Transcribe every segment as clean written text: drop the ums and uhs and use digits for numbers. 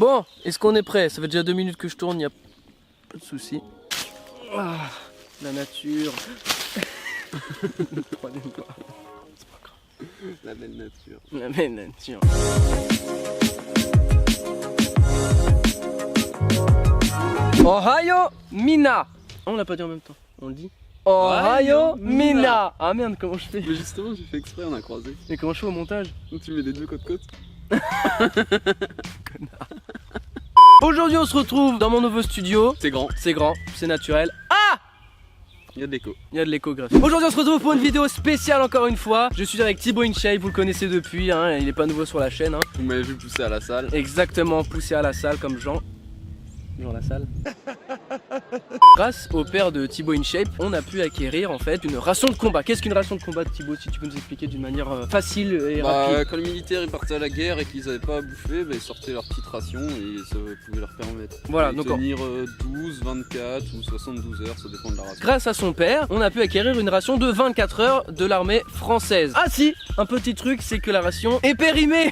Bon, est-ce qu'on est prêt? Ça fait déjà 2 minutes que je tourne, il n'y a pas de souci. Ah, la nature. Troisième fois. C'est pas grave. La belle nature. La belle nature. Ohio Mina. On l'a pas dit en même temps, on le dit. Ohio Mina. Ah merde, comment je fais? Mais justement, j'ai fait exprès, on a croisé. Et comment je fais au montage? Tu mets les deux côte-côte. Connard. Aujourd'hui on se retrouve dans mon nouveau studio. C'est grand. C'est grand, c'est naturel. Ah! Il y a de l'écho. Il y a de l'écho graphique. Aujourd'hui on se retrouve pour une vidéo spéciale encore une fois. Je suis avec Thibaut InShape, vous le connaissez depuis, hein, il est pas nouveau sur la chaîne. Hein. Vous m'avez vu pousser à la salle. Exactement, poussé à la salle comme Jean. Jean la salle. Grâce au père de Thibaut InShape, on a pu acquérir en fait une ration de combat. Qu'est-ce qu'une ration de combat, Thibaut, si tu peux nous expliquer d'une manière facile et rapide? Quand les militaires ils partaient à la guerre et qu'ils avaient pas à bouffer, ils sortaient leur petite ration et ça pouvait leur permettre voilà, de donc tenir 12, 24 ou 72 heures, ça dépend de la ration. Grâce à son père, on a pu acquérir une ration de 24 heures de l'armée française. Ah si, un petit truc, c'est que la ration est périmée.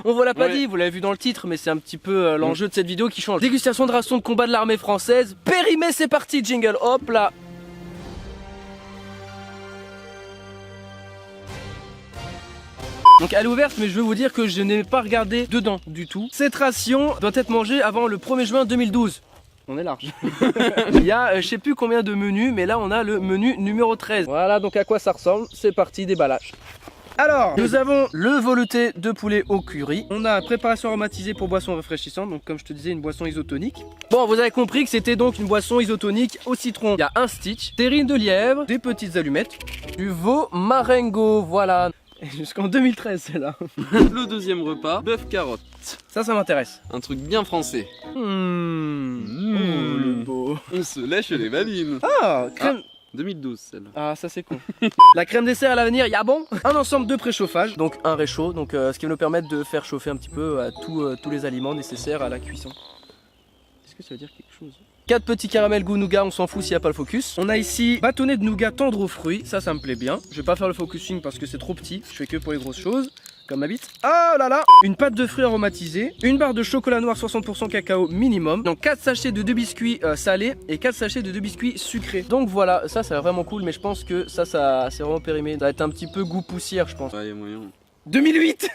On vous l'a pas dit, vous l'avez vu dans le titre, mais c'est un petit peu l'enjeu de cette vidéo qui change. Dégustation de ration de combat de l'armée française, périmée, c'est parti, jingle, hop là. Donc elle est ouverte, mais je veux vous dire que je n'ai pas regardé dedans du tout. Cette ration doit être mangée avant le 1er juin 2012. On est large. Il y a je sais plus combien de menus, mais là on a le menu numéro 13. Voilà donc à quoi ça ressemble, c'est parti, déballage. Alors, nous avons le velouté de poulet au curry. On a préparation aromatisée pour boisson rafraîchissante. Donc comme je te disais, une boisson isotonique. Bon, vous avez compris que c'était donc une boisson isotonique au citron. Il y a un Stitch, terrine de lièvre, des petites allumettes, du veau marengo, voilà. Jusqu'en 2013 c'est là. Le deuxième repas, bœuf carotte. Ça m'intéresse. Un truc bien français. Oh, le beau. On se lèche les babines. Ah, crème. 2012 celle-là. Ah, ça c'est con. La crème dessert à l'avenir, y'a bon. Un ensemble de préchauffage, donc un réchaud, donc ce qui va nous permettre de faire chauffer un petit peu tous les aliments nécessaires à la cuisson. Est-ce que ça veut dire quelque chose? 4 petits caramels goût nougat, on s'en fout s'il n'y a pas le focus. On a ici bâtonnet de nougat tendre aux fruits, ça me plaît bien. Je vais pas faire le focusing parce que c'est trop petit, je fais que pour les grosses choses. Comme ma bite. Oh là là. Une pâte de fruits aromatisée, une barre de chocolat noir 60% cacao minimum, donc 4 sachets de 2 biscuits salés et 4 sachets de 2 biscuits sucrés. Donc voilà, ça c'est vraiment cool, mais je pense que ça c'est vraiment périmé. Ça va être un petit peu goût poussière, je pense. Ouais, y a moyen. 2008.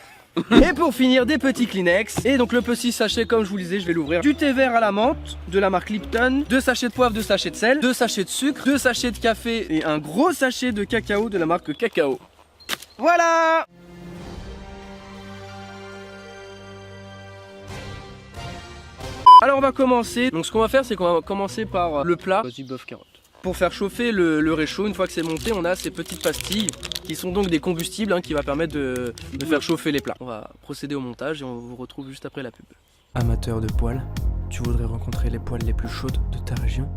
Et pour finir, des petits Kleenex. Et donc le petit sachet, comme je vous le disais, je vais l'ouvrir. Du thé vert à la menthe de la marque Lipton, 2 sachets de poivre, 2 sachets de sel, 2 sachets de sucre, 2 sachets de café et un gros sachet de cacao de la marque Cacao. Voilà. Alors on va commencer, donc ce qu'on va faire c'est qu'on va commencer par le plat. Vas-y, bœuf carotte. Pour faire chauffer le réchaud, une fois que c'est monté, on a ces petites pastilles qui sont donc des combustibles qui va permettre de faire chauffer les plats. On va procéder au montage et on vous retrouve juste après la pub. Amateur de poils, tu voudrais rencontrer les poils les plus chaudes de ta région?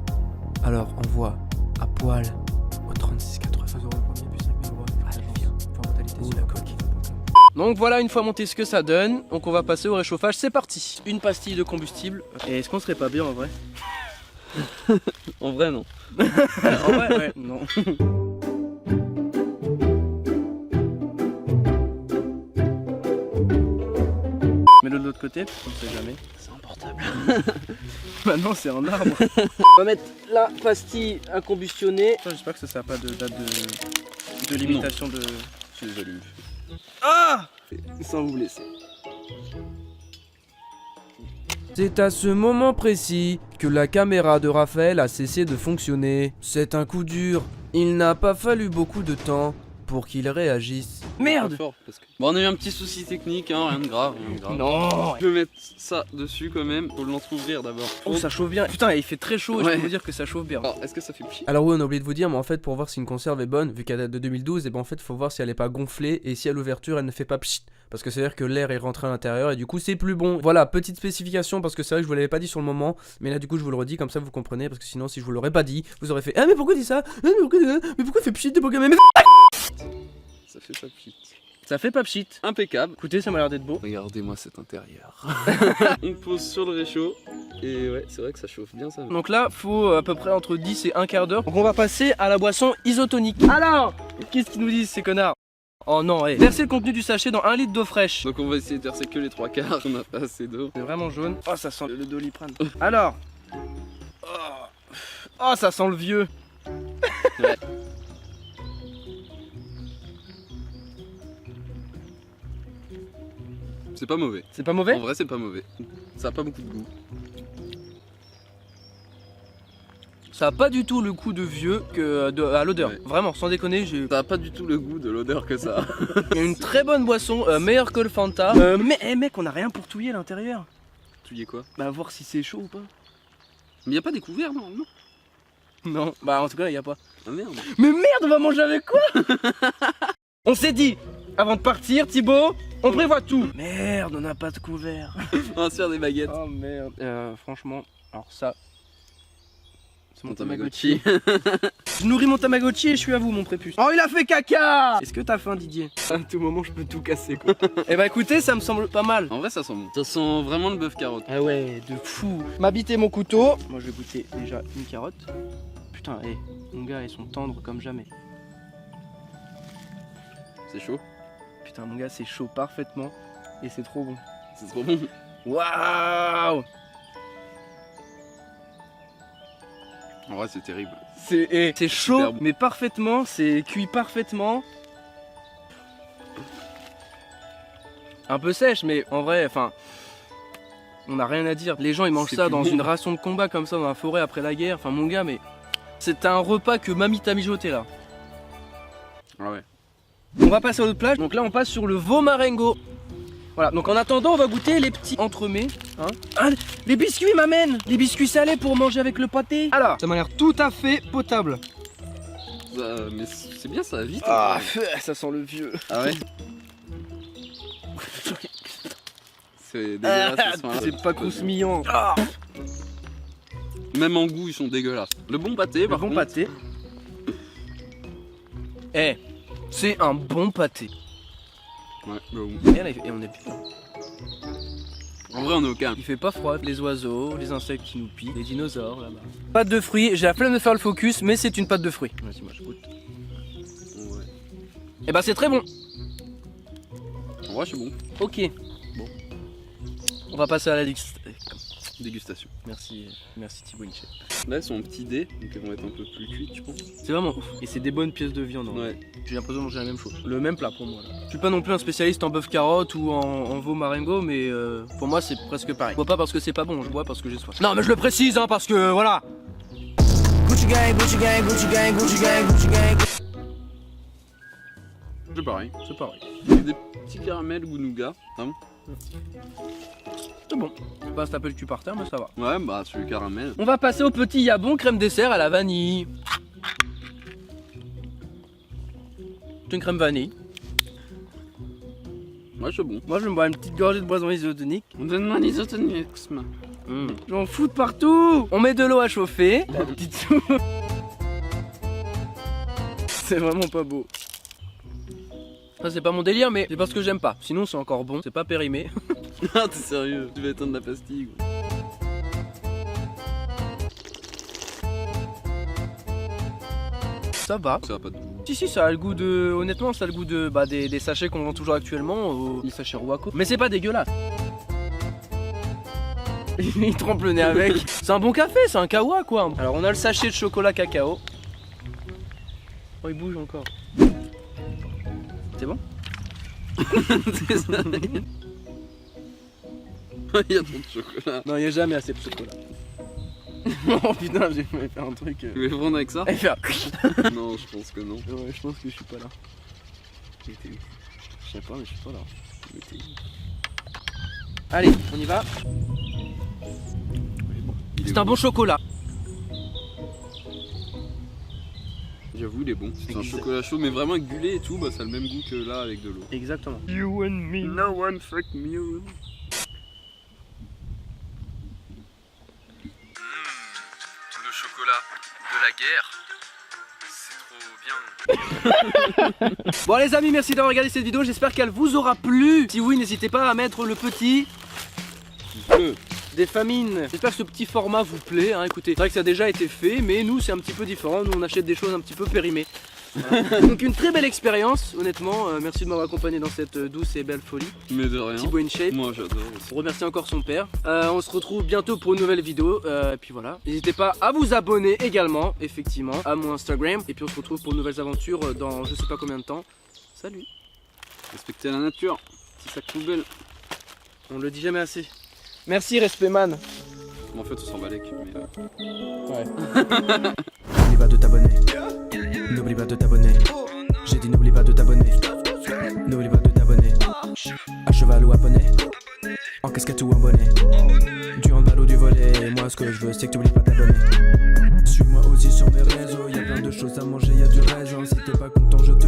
Alors envoie à poil au 3680. Donc voilà, une fois monté ce que ça donne, donc on va passer au réchauffage, c'est parti. Une pastille de combustible. Et est-ce qu'on serait pas bien en vrai? En vrai non. En vrai ouais, non. Mets-le de l'autre côté, on ne sait jamais. C'est un portable. Maintenant c'est en arbre. On va mettre la pastille à combustionner. J'espère que ça n'a pas de date de limitation de... Je les allume. Ah! Sans vous blesser. C'est à ce moment précis que la caméra de Raphaël a cessé de fonctionner. C'est un coup dur. Il n'a pas fallu beaucoup de temps pour qu'il réagisse. Merde! Fort, parce que... Bon, on a eu un petit souci technique, hein, rien de grave. Non! Je vais mettre ça dessus quand même, faut l'entrouvrir d'abord. Oh, ça chauffe bien. Putain, il fait très chaud et je Ouais. peux vous dire que ça chauffe bien. Alors, est-ce que ça fait pchit? Alors oui, on a oublié de vous dire, mais en fait pour voir si une conserve est bonne, vu qu'elle date de 2012, et ben en fait faut voir si elle est pas gonflée et si à l'ouverture elle ne fait pas pchit. Parce que c'est à dire que l'air est rentré à l'intérieur et du coup c'est plus bon. Voilà, petite spécification parce que c'est vrai que je vous l'avais pas dit sur le moment, mais là du coup je vous le redis comme ça vous comprenez, parce que sinon si je vous l'aurais pas dit, vous aurez fait ah mais pourquoi dis ça? Ah, mais pourquoi fait pchit des Pokémon? Ça fait pas pchit. Ça fait pas pchit. Impeccable. Écoutez, ça m'a l'air d'être beau. Regardez-moi cet intérieur. On pose sur le réchaud et ouais, c'est vrai que ça chauffe bien ça. Donc là, faut à peu près entre 10 et un quart d'heure. Donc on va passer à la boisson isotonique. Alors, qu'est-ce qu'ils nous disent ces connards? Oh non, versez le contenu du sachet dans 1 litre d'eau fraîche. Donc on va essayer de verser que les 3/4, on n'a pas assez d'eau. C'est vraiment jaune. Oh, ça sent le Doliprane. Alors. Oh, ça sent le vieux. Ouais. C'est pas mauvais. C'est pas mauvais? En vrai, c'est pas mauvais. Ça a pas beaucoup de goût. Ça a pas du tout le goût de vieux que à l'odeur. Ouais. Vraiment, sans déconner, j'ai. Ça a pas du tout le goût de l'odeur que ça a. Il y a une très bonne boisson, meilleure que le Fanta. Mais mec, on a rien pour touiller à l'intérieur. Tu dis quoi? Bah, voir si c'est chaud ou pas. Mais y a pas découvert, non? Non, bah en tout cas, il y a pas. Ah merde. Mais merde, on va manger avec quoi? On s'est dit, avant de partir, Thibaut, on prévoit tout. Merde, on n'a pas de couvert. On va se faire des baguettes. Oh merde. Franchement, alors ça. C'est mon Ton Tamagotchi. Je nourris mon Tamagotchi et je suis à vous, mon prépuce. Oh, il a fait caca! Est-ce que t'as faim, Didier? À tout moment, je peux tout casser, quoi. Eh bah écoutez, ça me semble pas mal. En vrai, ça sent bon. Ça sent vraiment le bœuf carotte. Ah ouais, de fou. Ma bite et mon couteau. Moi, je vais goûter déjà une carotte. Putain, mon gars, ils sont tendres comme jamais. C'est chaud. Putain, mon gars, c'est chaud parfaitement. Et c'est trop bon. C'est trop bon. Waouh! En vrai, c'est terrible. C'est chaud, Super bon. mais parfaitement. C'est cuit parfaitement. Un peu sèche, mais en vrai, enfin, on n'a rien à dire. Les gens, ils mangent C'est ça plus dans bon. une ration de combat comme ça dans la forêt après la guerre. Enfin, mon gars, mais c'est un repas que mamie t'a mijoté là. Ah ouais. On va passer à l'autre plage. Donc là, on passe sur le veau marengo. Voilà, donc en attendant, on va goûter les petits entremets. Hein. Ah, les biscuits m'amènent. Les biscuits salés pour manger avec le pâté. Alors, ça m'a l'air tout à fait potable. Mais c'est bien, ça va vite. Ah, en vrai. ça sent le vieux. Ah ouais. C'est dégueulasse. ils sont là. C'est pas croustillant. Ah, Même en goût, ils sont dégueulasses. Le bon pâté, le par bon contre. pâté. C'est un bon pâté. Ouais, bah bon. Et on est bien. En vrai, on est au calme. Il fait pas froid. Les oiseaux, les insectes qui nous piquent, les dinosaures là-bas. Pâte de fruits. J'ai la flemme de faire le focus, mais c'est une pâte de fruits. Vas-y, moi je goûte. Ouais. Et bah c'est très bon. En vrai, c'est bon. Ok. Bon. On va passer à la Dégustation. Merci Thibaut Inche. Là, elles sont en petit dé, donc elles vont être un peu plus cuites, je pense. C'est vraiment ouf. Et c'est des bonnes pièces de viande. Ouais. J'ai l'impression de manger la même chose. Le même plat pour moi. Là. Je suis pas non plus un spécialiste en bœuf carotte ou en veau marengo, mais pour moi c'est presque pareil. Je bois pas parce que c'est pas bon, je bois parce que j'ai soif. Non mais je le précise hein, parce que voilà. Gucci gang, Gucci gang, Gucci gang, Gucci gang, Gucci gang. C'est pareil. C'est pareil. C'est des petits caramels goût nougat. Ah bon? C'est bon. C'est pas se taper le cul par terre, mais ça va. Ouais, bah, c'est le caramel. On va passer au petit yabon crème dessert à la vanille. C'est une crème vanille. Ouais, c'est bon. Moi je me bois une petite gorgée de boisson isotonique. On donne un isotonisme. J'en fous de partout. On met de l'eau à chauffer. La petite soupe. C'est vraiment pas beau. Ça c'est pas mon délire mais c'est parce que j'aime pas. Sinon c'est encore bon, c'est pas périmé. Ah, t'es sérieux? Tu vas éteindre la pastille, quoi. Ça va. Ça a pas de goût. Si ça a le goût de... Honnêtement ça a le goût de des sachets qu'on vend toujours actuellement. Les sachets Rouaco. Mais c'est pas dégueulasse. Il trempe le nez avec. C'est un bon café, c'est un kawa quoi. Alors on a le sachet de chocolat cacao. Oh il bouge encore. C'est bon? C'est ça. Il y a trop de chocolat. Non, il n'y a jamais assez de chocolat. Oh putain, j'ai fait un truc. Tu veux prendre avec ça? Et faire. Non, je pense que non. Ouais, je pense que je suis pas là. Je sais pas, mais je suis pas là. Allez, on y va. C'est un bon chocolat. J'avoue, il est bon. C'est un Exact. chocolat chaud, mais vraiment avec du lait et tout, bah ça a le même goût que là avec de l'eau. Exactement. You and me. No one fuck me. Le chocolat de la guerre, c'est trop bien. Bon les amis, merci d'avoir regardé cette vidéo. J'espère qu'elle vous aura plu. Si oui, n'hésitez pas à mettre le petit Bleu. des famines. J'espère que ce petit format vous plaît. Hein. Écoutez, c'est vrai que ça a déjà été fait, mais nous c'est un petit peu différent. Nous on achète des choses un petit peu périmées. Voilà. Donc une très belle expérience, honnêtement. Merci de m'avoir accompagné dans cette douce et belle folie. Mais de rien. Thibaut InShape. Moi j'adore aussi. On remercie encore son père. On se retrouve bientôt pour une nouvelle vidéo. Et puis voilà. N'hésitez pas à vous abonner également, effectivement, à mon Instagram. Et puis on se retrouve pour de nouvelles aventures dans je sais pas combien de temps. Salut. Respectez la nature. Petit sac poubelle. On le dit jamais assez. Merci, respect man. En fait, on s'en bat les culs, mais Ouais. N'oublie pas de t'abonner. N'oublie pas de t'abonner. J'ai dit n'oublie pas de t'abonner. N'oublie pas de t'abonner. À cheval ou à poney. En casquette ou en bonnet. Du handball ou du volley. Moi ce que je veux c'est que t'oublies pas de t'abonner. Suis-moi aussi sur mes réseaux. Y'a plein de choses à manger, y'a du raisin. Si t'es pas content je te